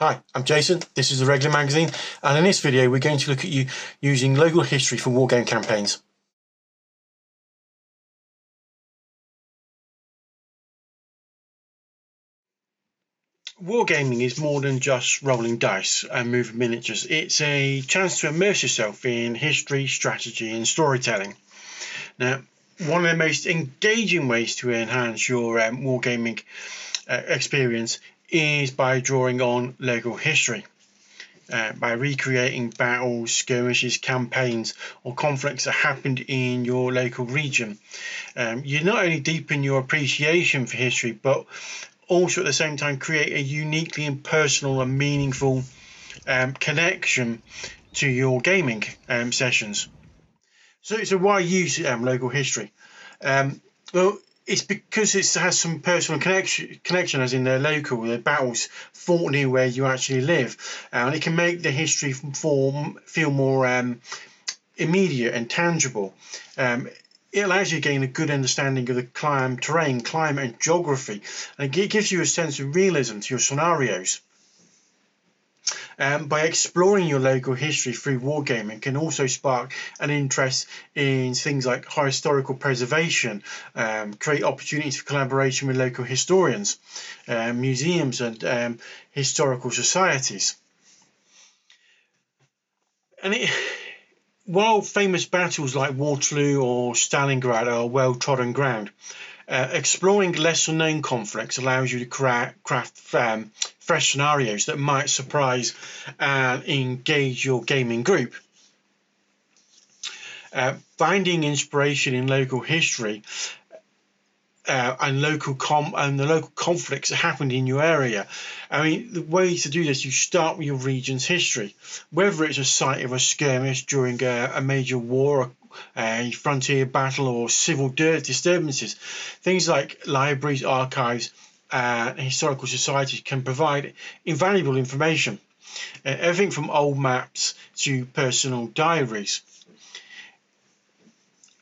Hi, I'm Jason. This is the Regular Magazine, and in this video we're going to look at using local history for wargame campaigns. Wargaming is more than just rolling dice and moving miniatures. It's a chance to immerse yourself in history, strategy and storytelling. Now, one of the most engaging ways to enhance your wargaming experience is by drawing on local history. By recreating battles, skirmishes, campaigns or conflicts that happened in your local region. You not only deepen your appreciation for history, but also at the same time create a uniquely impersonal and meaningful connection to your gaming sessions. So why use local history? Well, it's because it has some personal connection as in they're local, the battles fought near where you actually live, and it can make the history feel more immediate and tangible. It allows you to gain a good understanding of the terrain, climate and geography, and it gives you a sense of realism to your scenarios. By exploring your local history through wargaming can also spark an interest in things like historical preservation, create opportunities for collaboration with local historians, museums and historical societies. And while famous battles like Waterloo or Stalingrad are well-trodden ground, exploring lesser-known conflicts allows you to craft fresh scenarios that might surprise and engage your gaming group. Finding inspiration in local history and the local conflicts that happened in your area. I mean, the way to do this, you start with your region's history, whether it's a site of a skirmish during a major war, a frontier battle or civil disturbances. Things like libraries, archives and historical societies can provide invaluable information, everything from old maps to personal diaries.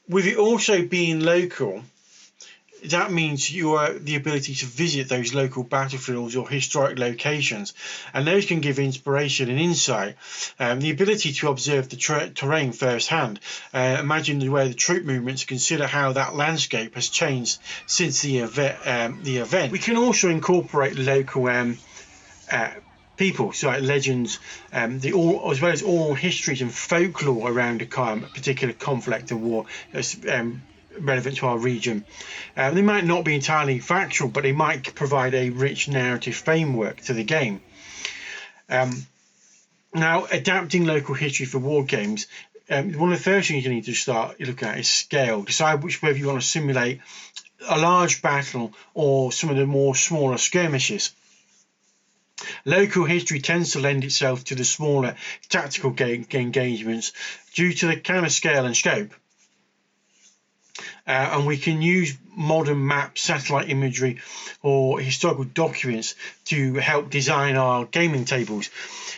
With it also being local, that means the ability to visit those local battlefields or historic locations, and those can give inspiration and insight. The ability to observe the terrain firsthand, imagine where the troop movements, consider how that landscape has changed since the event. We can also incorporate local people, so like legends, as well as all histories and folklore around a particular conflict or war that's relevant to our region. They might not be entirely factual, but they might provide a rich narrative framework to the game. Now, adapting local history for war games, one of the first things you need to start looking at is scale. Decide whether you want to simulate a large battle or some of the more smaller skirmishes. Local history tends to lend itself to the smaller tactical engagements due to the kind of scale and scope. And we can use modern maps, satellite imagery or historical documents to help design our gaming tables.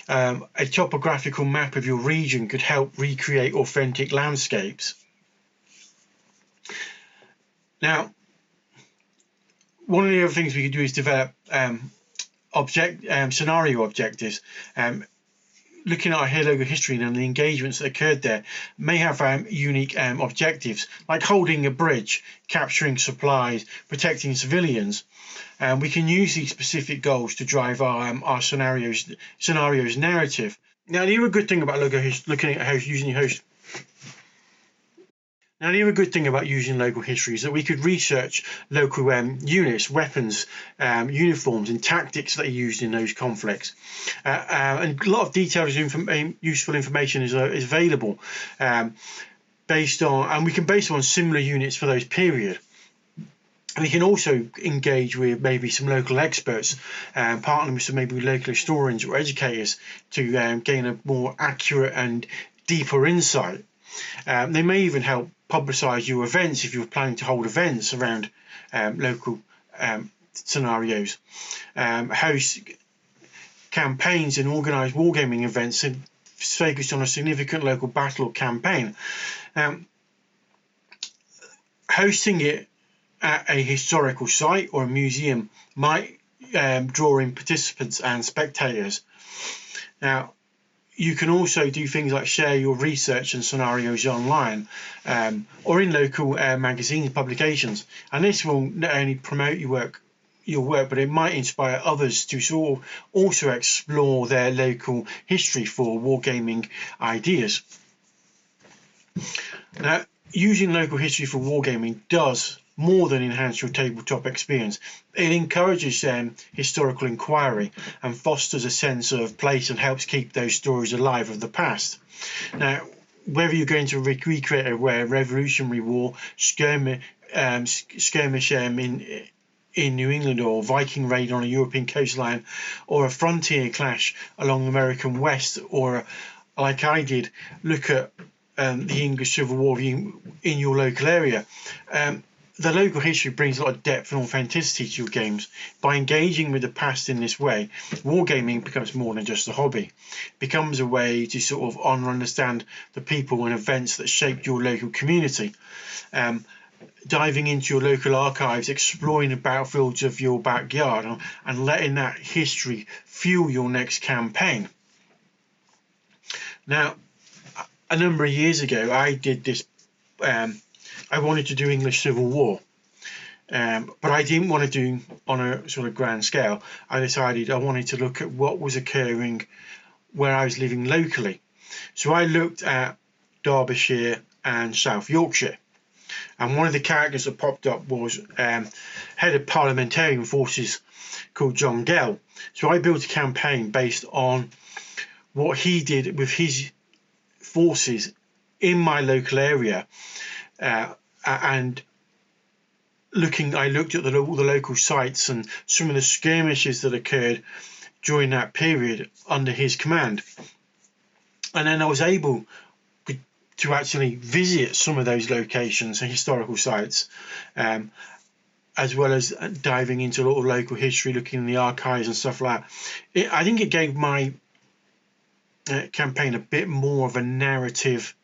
A topographical map of your region could help recreate authentic landscapes. Now, one of the other things we could do is develop scenario objectives. Looking at our local history and the engagements that occurred there may have unique objectives, like holding a bridge, capturing supplies, protecting civilians. We can use these specific goals to drive our scenarios narrative. Now, the other good thing about using local history is that we could research local units, weapons, uniforms and tactics that are used in those conflicts. And a lot of detailed useful information is available and we can base it on similar units for those period. And we can also engage with maybe some local experts, partnering with maybe local historians or educators to gain a more accurate and deeper insight. They may even help publicize your events if you're planning to hold events around local scenarios, host campaigns and organize wargaming events and focused on a significant local battle or campaign. Hosting it at a historical site or a museum might drawing participants and spectators. Now, you can also do things like share your research and scenarios online, or in local magazines and publications. And this will not only promote your work, but it might inspire others to sort of also explore their local history for wargaming ideas. Now, using local history for wargaming does more than enhance your tabletop experience. It encourages historical inquiry and fosters a sense of place and helps keep those stories alive of the past. Now, whether you're going to recreate a Revolutionary War skirmish in New England, or Viking raid on a European coastline, or a frontier clash along the American West, or like I did, look at the English Civil War in your local area. The local history brings a lot of depth and authenticity to your games. By engaging with the past in this way, wargaming becomes more than just a hobby. It becomes a way to sort of honour and understand the people and events that shaped your local community. Diving into your local archives, exploring the battlefields of your backyard, and letting that history fuel your next campaign. Now, a number of years ago, I did this. I wanted to do English Civil War, but I didn't want to do on a sort of grand scale. I decided I wanted to look at what was occurring where I was living locally. So I looked at Derbyshire and South Yorkshire, and one of the characters that popped up was head of parliamentarian forces called John Gell. So I built a campaign based on what he did with his forces in my local area, and I looked at all the local sites and some of the skirmishes that occurred during that period under his command. And then I was able to actually visit some of those locations and historical sites, as well as diving into a lot of local history, looking in the archives and stuff like that. I think it gave my campaign a bit more of a narrative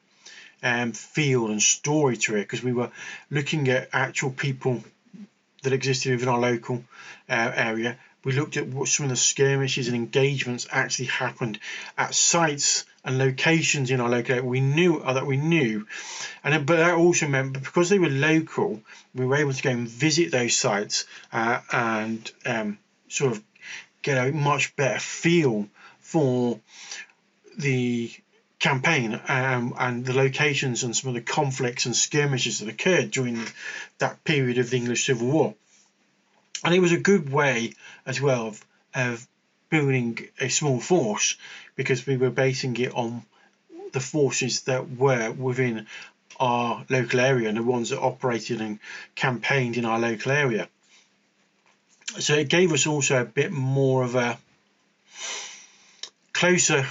feel and story to it, because we were looking at actual people that existed within our local area. We looked at what some of the skirmishes and engagements actually happened at sites and locations in our local area we knew, but that also meant, because they were local, we were able to go and visit those sites and sort of get a much better feel for the campaign and the locations and some of the conflicts and skirmishes that occurred during that period of the English Civil War. And it was a good way as well of building a small force, because we were basing it on the forces that were within our local area and the ones that operated and campaigned in our local area. So it gave us also a bit more of a closer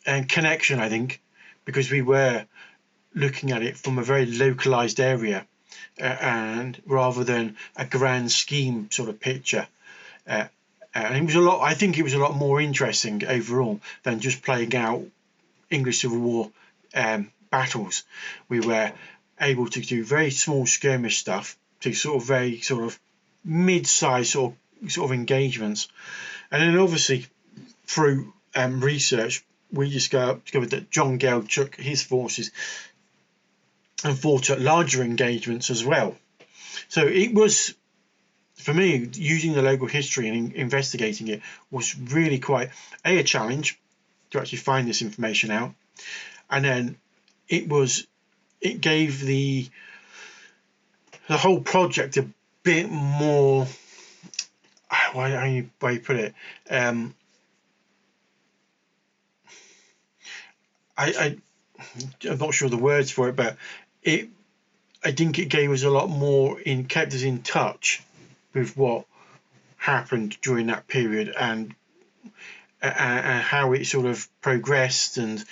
connection, I think, because we were looking at it from a very localized area, and rather than a grand scheme sort of picture. And it was I think it was a lot more interesting overall than just playing out English Civil War battles. We were able to do very small skirmish stuff to very mid-sized sort of engagements, and then obviously through research we discovered that John Gell took his forces and fought at larger engagements as well. So it was, for me, using the local history and investigating it was really quite a challenge to actually find this information out, and then it gave the whole project a bit more, how you put it, I'm not sure the words for it, but I think it gave us a lot more, kept us in touch with what happened during that period, and how it sort of progressed, and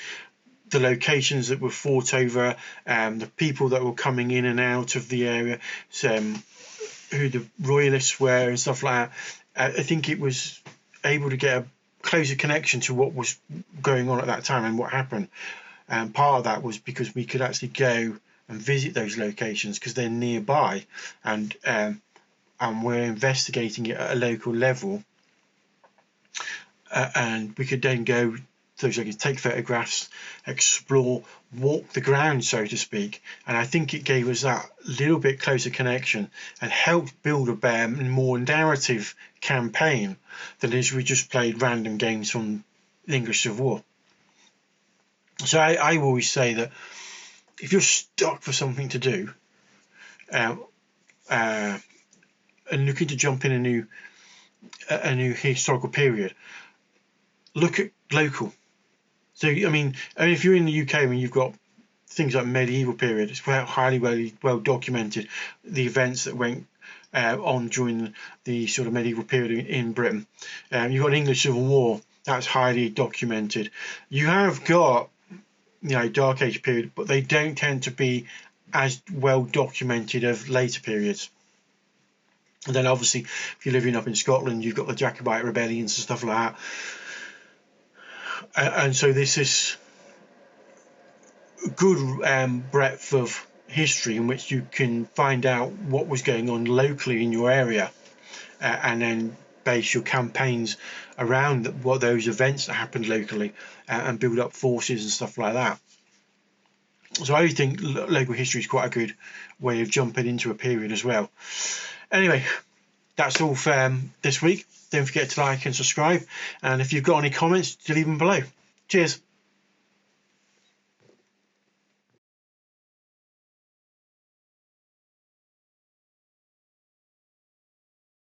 the locations that were fought over, the people that were coming in and out of the area, who the royalists were and stuff like that. I think it was able to get a closer connection to what was going on at that time and what happened. And part of that was because we could actually go and visit those locations because they're nearby, and and we're investigating it at a local level, and we could then go those like take photographs, explore, walk the ground, so to speak. And I think it gave us that little bit closer connection and helped build a more narrative campaign than if we just played random games from the English Civil War. So I always say that if you're stuck for something to do and looking to jump in a new historical period, look at local. So I mean, if you're in the UK, I mean, you've got things like medieval period. It's highly well documented, the events that went on during the sort of medieval period in Britain. You've got English Civil War, that's highly documented. You have got, you know, Dark Age period, but they don't tend to be as well documented of later periods. And then obviously, if you're living up in Scotland, you've got the Jacobite rebellions and stuff like that. And so this is good breadth of history in which you can find out what was going on locally in your area, and then base your campaigns around what those events that happened locally, and build up forces and stuff like that. So I think local history is quite a good way of jumping into a period as well. Anyway, that's all for this week. Don't forget to like and subscribe, and if you've got any comments, leave them below. Cheers.